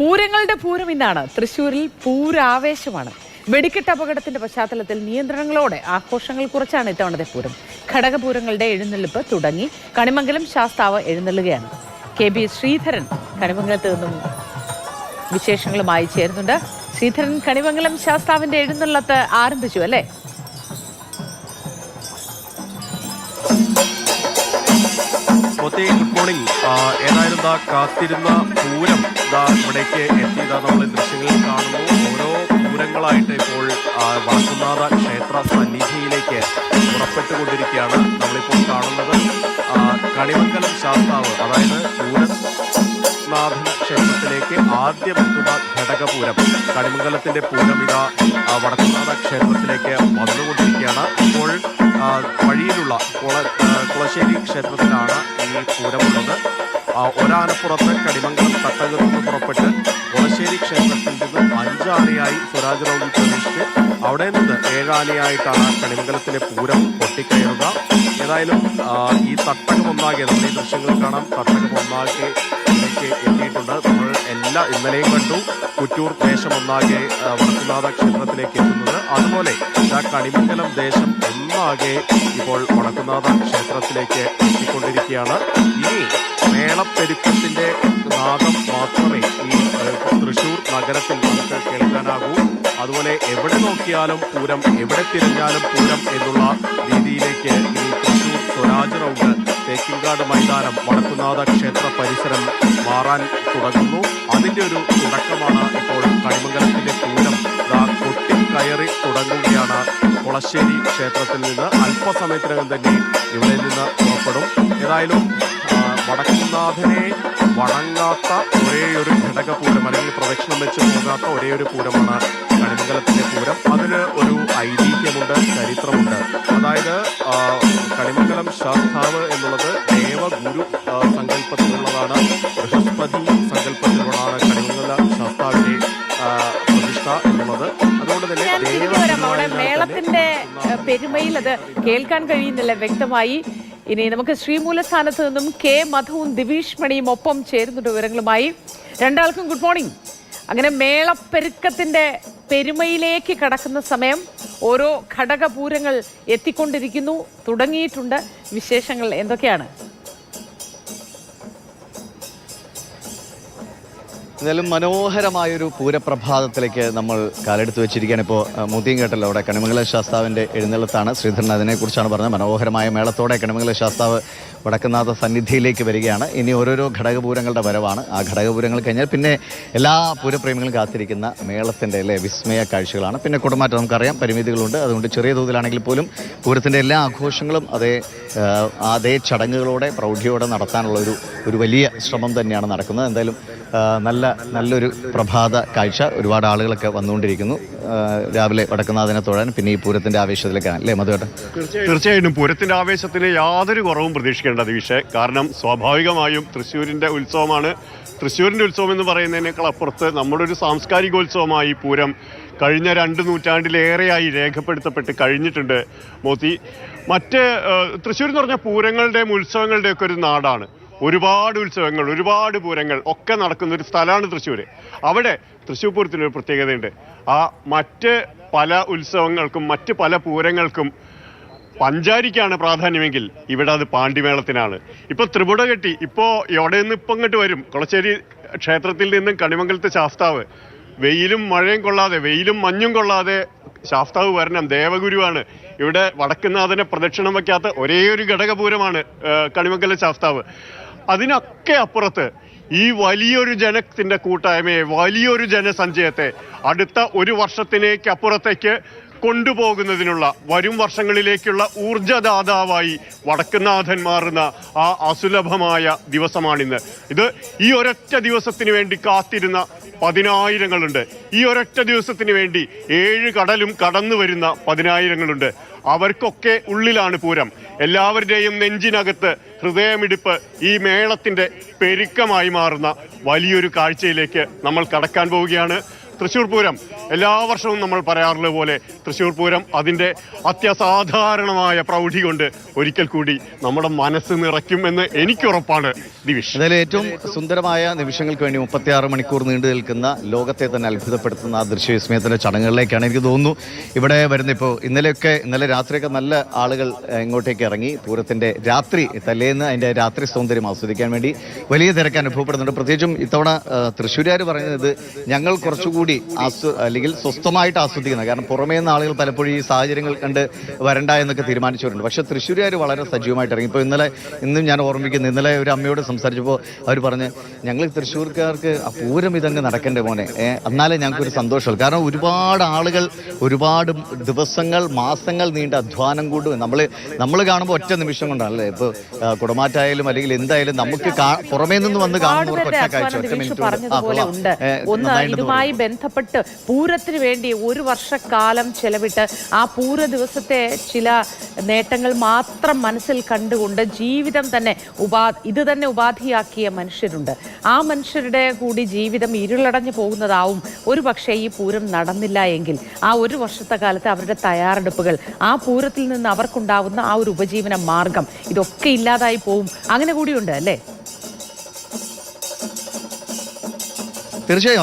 പൂരങ്ങളുടെ പൂരം ഇന്നാണ്. തൃശ്ശൂരിൽ പൂരാവേശമാണ്. വെടിക്കെട്ട് അപകടത്തിന്റെ പശ്ചാത്തലത്തിൽ നിയന്ത്രണങ്ങളോടെ ആഘോഷങ്ങൾ കുറച്ചാണ് ഇത്തവണത്തെ പൂരം. ഘടകപൂരങ്ങളുടെ എഴുന്നള്ളിപ്പ് തുടങ്ങി. കണിമംഗലം ശാസ്താവ് എഴുന്നള്ളുകയാണ്. KB ശ്രീധരൻ കണിമംഗലത്ത് നിന്നും വിശേഷങ്ങളുമായി ചേരുന്നുണ്ട്. ശ്രീധരൻ, കണിമംഗലം ശാസ്താവിന്റെ എഴുന്നള്ളത്ത് ആരംഭിച്ചു അല്ലേ? Good morning. ഏതായാലും കാത്തിരുന്ന പൂരം ഇവിടേക്ക് എത്തിയതാ നമ്മൾ ദൃശ്യങ്ങളിൽ കാണുന്നു. ഓരോ പൂരങ്ങളായിട്ട് ഇപ്പോൾ വടക്കുംനാഥ ക്ഷേത്ര സന്നിധിയിലേക്ക് പുറപ്പെട്ടുകൊണ്ടിരിക്കുകയാണ്. നമ്മളിപ്പോൾ കാണുന്നത് കണിമംഗലം ശാസ്താവ്, അതായത് പൂരനാഥന ക്ഷേത്രത്തിലേക്ക് ആദ്യമെത്തുന്ന ഘടകപൂരം. കണിമംഗലത്തിന്റെ പൂരം ഇതാ വടക്കുംനാഥ ക്ഷേത്രത്തിലേക്ക് വന്നുകൊണ്ടിരിക്കുകയാണ്. ഇപ്പോൾ വഴിയിലുള്ള കുളശ്ശേരി ക്ഷേത്രത്തിലാണ് ഈ പൂരമുള്ളത്. ഒരാനപ്പുറത്ത് കണിമംഗലം തട്ടകത്ത് നിന്ന് പുറപ്പെട്ട് കുളശ്ശേരി ക്ഷേത്രത്തിൽ നിന്ന് 5 ആനയായി സ്വരാജ് റൗണ്ടിൽ പ്രവേശിച്ച് അവിടെ നിന്ന് 7 ആനയായിട്ടാണ് കണിമംഗലത്തിലെ പൂരം പൊട്ടിക്കയറുക. ഏതായാലും ഈ തട്ടകം ഒന്നാകെ നമ്മൾ ഈ ദൃശ്യങ്ങൾ കാണാം. തട്ടകം ഒന്നാകെ എത്തിയിട്ടുണ്ട്. നമ്മൾ ഇന്നലെയും കണ്ടു കുറ്റൂർ ദേശം ഒന്നാകെ വടക്കുംനാഥ ക്ഷേത്രത്തിലേക്ക് എത്തുന്നത്. അതുപോലെ കണിമംഗലം ദേശം ഒന്നാകെ ഇപ്പോൾ വടക്കുംനാഥ ക്ഷേത്രത്തിലേക്ക് എത്തിക്കൊണ്ടിരിക്കുകയാണ്. ഇനി മേളപ്പെരുക്കത്തിന്റെ നാദം മാത്രമേ ഈ തൃശ്ശൂർ നഗരത്തിൽ നമുക്ക് കേൾക്കാനാകൂ. അതുപോലെ എവിടെ നോക്കിയാലും പൂരം, എവിടെ തിരിഞ്ഞാലും പൂരം എന്നുള്ള രീതിയിലേക്ക് ഈ തൃശ്ശൂർ സ്വരാജ് റൗണ്ട്, തേക്കിൻകാട് മൈതാനം, വടക്കുംനാഥ ക്ഷേത്ര പരിസരം മാറാൻ തുടങ്ങുന്നു. അതിൻ്റെ ഒരു തുടക്കമാണ് ഇപ്പോൾ കണിമംഗലത്തിന്റെ പൂരം കൊട്ടിക്കയറി തുടങ്ങുകയാണ്. കുളശ്ശേരി ക്ഷേത്രത്തിൽ നിന്ന് അല്പസമയത്തിനകം തന്നെ ഇവിടെ നിന്ന് പുറപ്പെടും. ഏതായാലും വടക്കുംനാഥനെ വണങ്ങാത്ത ഒരേയൊരു ഘടകപൂരം, അല്ലെങ്കിൽ പ്രദക്ഷിണം വെച്ച് പോകാത്ത ഒരേയൊരു പൂരമാണ് കണിമംഗലത്തിന്റെ പൂരം. അതിന് ഒരു ഐതിഹ്യമുണ്ട്, ചരിത്രമുണ്ട്. അതായത് കണിമംഗലം ശാസ്താവ് എന്നുള്ളത് ദേവഗുരു സങ്കല്പത്തിലുള്ളതാണ്. ബൃഹസ്പതി സങ്കല്പത്തിലുള്ളതാണ് കണിമംഗല ശാസ്താവിന്റെ പ്രതിഷ്ഠ എന്നുള്ളത്. അതുകൊണ്ട് തന്നെ മേളത്തിന്റെ പെരുമയിൽ അത് കേൾക്കാൻ കഴിയുന്നില്ല വ്യക്തമായി. ഇനി നമുക്ക് ശ്രീമൂലസ്ഥാനത്ത് നിന്നും K മധുവും ദിവിഷ് മണിയും ഒപ്പം ചേരുന്നുണ്ട് വിവരങ്ങളുമായി. രണ്ടാൾക്കും ഗുഡ് മോർണിംഗ്. അങ്ങനെ മേളപ്പെരുക്കത്തിന്റെ പെരുമയിലേക്ക് കടക്കുന്ന സമയം. ഓരോ ഘടകപൂരങ്ങൾ എത്തിക്കൊണ്ടിരിക്കുന്നു, തുടങ്ങിയിട്ടുണ്ട്. വിശേഷങ്ങൾ എന്തൊക്കെയാണ്? എന്തായാലും മനോഹരമായൊരു പൂരപ്രഭാതത്തിലേക്ക് നമ്മൾ കാലെടുത്ത് വെച്ചിരിക്കുകയാണ്. ഇപ്പോൾ മൂത്തിയും കേട്ടല്ലോ, അവിടെ കണിമംഗലം ശാസ്താവിൻ്റെ എഴുന്നള്ളത്താണ്. ശ്രീധരൻ അതിനെക്കുറിച്ചാണ് പറഞ്ഞത്. മനോഹരമായ മേളത്തോടെ കണിമംഗലം ശാസ്താവ് വടക്കുംനാഥ സന്നിധിയിലേക്ക് വരികയാണ്. ഇനി ഓരോരോ ഘടകപൂരങ്ങളുടെ വരവാണ്. ആ ഘടകപൂരങ്ങൾ കഴിഞ്ഞാൽ പിന്നെ എല്ലാ പൂരപ്രേമികളും കാത്തിരിക്കുന്ന മേളത്തിൻ്റെ വിസ്മയ കാഴ്ചകളാണ്. പിന്നെ കുടമാറ്റം നമുക്കറിയാം, പരിമിതികളുണ്ട്. അതുകൊണ്ട് ചെറിയ തോതിലാണെങ്കിൽ പോലും പൂരത്തിൻ്റെ എല്ലാ ആഘോഷങ്ങളും അതേ ചടങ്ങുകളോടെ പ്രൗഢിയോടെ നടത്താനുള്ള ഒരു വലിയ ശ്രമം തന്നെയാണ് നടക്കുന്നത്. എന്തായാലും നല്ലൊരു പ്രഭാത കാഴ്ച. ഒരുപാട് ആളുകളൊക്കെ വന്നുകൊണ്ടിരിക്കുന്നു രാവിലെ വടക്കുംനാഥനെ തൊഴാൻ, പിന്നെ ഈ പൂരത്തിന്റെ ആവേശത്തിലേക്കാണ് അല്ലേ മധുവേട്ടൻ? തീർച്ചയായിട്ടും പൂരത്തിന്റെ ആവേശത്തിന് യാതൊരു കുറവും പ്രതീക്ഷിക്കേണ്ട വിഷയം. കാരണം സ്വാഭാവികമായും തൃശ്ശൂരിന്റെ ഉത്സവമാണ്. തൃശ്ശൂരിന്റെ ഉത്സവം എന്ന് പറയുന്നതിനേക്കാൾ അപ്പുറത്ത് നമ്മുടെ ഒരു സാംസ്കാരികോത്സവമായി പൂരം കഴിഞ്ഞ 2 നൂറ്റാണ്ടിലേറെയായി രേഖപ്പെടുത്തപ്പെട്ട് കഴിഞ്ഞിട്ടുണ്ട് മോത്തി. തൃശ്ശൂർ എന്ന് പറഞ്ഞാൽ പൂരങ്ങളുടെയും ഉത്സവങ്ങളുടെയൊക്കെ ഒരു നാടാണ്. ഒരുപാട് ഉത്സവങ്ങൾ, ഒരുപാട് പൂരങ്ങൾ ഒക്കെ നടക്കുന്ന ഒരു സ്ഥലമാണ് തൃശ്ശൂർ. അവിടെ തൃശ്ശൂർ പൂരത്തിനൊരു പ്രത്യേകതയുണ്ട്. മറ്റ് പല ഉത്സവങ്ങൾക്കും മറ്റ് പല പൂരങ്ങൾക്കും പഞ്ചാരിക്കാണ് പ്രാധാന്യമെങ്കിൽ ഇവിടെ അത് പാണ്ടിമേളത്തിനാണ്. ഇപ്പോൾ ത്രിപുട കെട്ടി ഇവിടെ നിന്ന് ഇങ്ങോട്ട് വരും. കുളശ്ശേരി ക്ഷേത്രത്തിൽ നിന്നും കണിമംഗലത്തെ ശാസ്താവ് വെയിലും മഴയും കൊള്ളാതെ, വെയിലും മഞ്ഞും കൊള്ളാതെ ശാസ്താവ് വരണം. ദേവഗുരുവാണ്. ഇവിടെ വടക്കുംനാഥനെ പ്രദക്ഷിണം വയ്ക്കാത്ത ഒരേ ഒരു ഘടകപൂരമാണ് കണിമംഗല ശാസ്താവ്. അതിനൊക്കെ അപ്പുറത്ത് ഈ വലിയൊരു ജനത്തിന്റെ കൂട്ടായ്മയെ, വലിയൊരു ജനസഞ്ചയത്തെ അടുത്ത 1 വർഷത്തിലേക്ക് അപ്പുറത്തേക്ക് കൊണ്ടുപോകുന്നതിനുള്ള, വരും വർഷങ്ങളിലേക്കുള്ള ഊർജദാതാവായി വടക്കുംനാഥൻ മാറുന്ന ആ അസുലഭമായ ദിവസമാണിന്ന്. ഈ ഒരൊറ്റ ദിവസത്തിന് വേണ്ടി കാത്തിരുന്ന 10,000ങ്ങളുണ്ട്. ഈ ഒരൊറ്റ ദിവസത്തിന് വേണ്ടി 7 കടലും കടന്നു വരുന്ന 10,000ങ്ങളുണ്ട്. അവർക്കൊക്കെ ഉള്ളിലാണ് പൂരം. എല്ലാവരുടെയും നെഞ്ചിനകത്ത് ഹൃദയമിടിപ്പ് ഈ മേളത്തിന്റെ പെരുക്കമായി മാറുന്ന വലിയൊരു കാഴ്ചയിലേക്ക് നമ്മൾ കടക്കാൻ പോവുകയാണ്. തൃശ്ശൂർ പൂരം എല്ലാ വർഷവും നമ്മൾ പറയാറുള്ള പോലെ തൃശ്ശൂർ പൂരം അതിൻ്റെ അത്യസാധാരണമായ പ്രൗഢി കൊണ്ട് ഒരിക്കൽ കൂടി നമ്മുടെ മനസ്സ് നിറയ്ക്കും എന്ന് എനിക്കുറപ്പാണ് ദിവിഷ്. അതായത് ഏറ്റവും സുന്ദരമായ നിമിഷങ്ങൾക്ക് വേണ്ടി 36 മണിക്കൂർ നീണ്ടു നിൽക്കുന്ന ലോകത്തെ തന്നെ അത്ഭുതപ്പെടുത്തുന്ന ആ ദൃശ്യവിസ്മയത്തിന്റെ ചടങ്ങുകളിലേക്കാണ് എനിക്ക് തോന്നുന്നു ഇവിടെ വരുന്നത്. ഇപ്പോൾ ഇന്നലെ രാത്രിയൊക്കെ നല്ല ആളുകൾ ഇങ്ങോട്ടേക്ക് ഇറങ്ങി പൂരത്തിന്റെ രാത്രി തലേന്ന് അതിന്റെ രാത്രി സൗന്ദര്യം ആസ്വദിക്കാൻ വേണ്ടി വലിയ തിരക്ക് അനുഭവപ്പെടുന്നുണ്ട്. പ്രത്യേകിച്ചും ഇത്തവണ തൃശ്ശൂരുകാർ പറയുന്നത് ഞങ്ങൾ കുറച്ചുകൂടി അല്ലെങ്കിൽ സ്വസ്ഥമായിട്ട് ആസ്വദിക്കുന്നത്, കാരണം പുറമേ നിന്ന് ആളുകൾ പലപ്പോഴും ഈ സാഹചര്യങ്ങൾ കണ്ട് വരണ്ട എന്നൊക്കെ തീരുമാനിച്ചവരുണ്ട്. പക്ഷേ തൃശ്ശൂരുകാർ വളരെ സജീവമായിട്ട് ഇറങ്ങി. ഇപ്പോൾ ഇന്നും ഞാൻ ഓർമ്മിക്കുന്നു, ഇന്നലെ ഒരു അമ്മയോട് സംസാരിച്ചപ്പോൾ അവർ പറഞ്ഞ് ഞങ്ങൾ തൃശ്ശൂർക്കാർക്ക് ആ പൂരം ഇതങ്ങ് നടക്കണ്ടേ മോനെ, എന്നാലേ ഞങ്ങൾക്കൊരു സന്തോഷമുള്ളൂ. കാരണം ഒരുപാട് ആളുകൾ ഒരുപാട് ദിവസങ്ങൾ മാസങ്ങൾ നീണ്ട അധ്വാനം കൊണ്ട് നമ്മൾ കാണുമ്പോൾ ഒറ്റ നിമിഷം കൊണ്ടാണല്ലേ. ഇപ്പോൾ കുടമാറ്റായാലും അല്ലെങ്കിൽ എന്തായാലും നമുക്ക് പുറമേ നിന്ന് വന്ന് കാണുന്നവർക്ക് ഒറ്റ കാഴ്ച, ഒറ്റ മിനിറ്റ് പറഞ്ഞതുപോലെ ഉണ്ട്. ഒന്ന് ഇതുമായി ബന്ധപ്പെട്ട് പൂരത്തിന് വേണ്ടി ഒരു വർഷക്കാലം ചെലവിട്ട് ആ പൂര ദിവസത്തെ ചില നേട്ടങ്ങൾ മാത്രം മനസ്സിൽ കണ്ടുകൊണ്ട് ജീവിതം തന്നെ ഇത് തന്നെ ഉപാധിയാക്കിയ മനുഷ്യരുണ്ട്. ആ മനുഷ്യരുടെ കൂടി ജീവിതം ഇരുളടഞ്ഞു പോകുന്നതാവും ഒരു പക്ഷേ ഈ പൂരം നടന്നില്ല എങ്കിൽ. ആ ഒരു വർഷത്തെ കാലത്ത് അവരുടെ തയ്യാറെടുപ്പുകൾ, ആ പൂരത്തിൽ നിന്ന് അവർക്കുണ്ടാവുന്ന ആ ഒരു ഉപജീവന മാർഗം, ഇതൊക്കെ ഇല്ലാതായി പോവും. അങ്ങനെ കൂടിയുണ്ട് അല്ലേ? തീർച്ചയായും.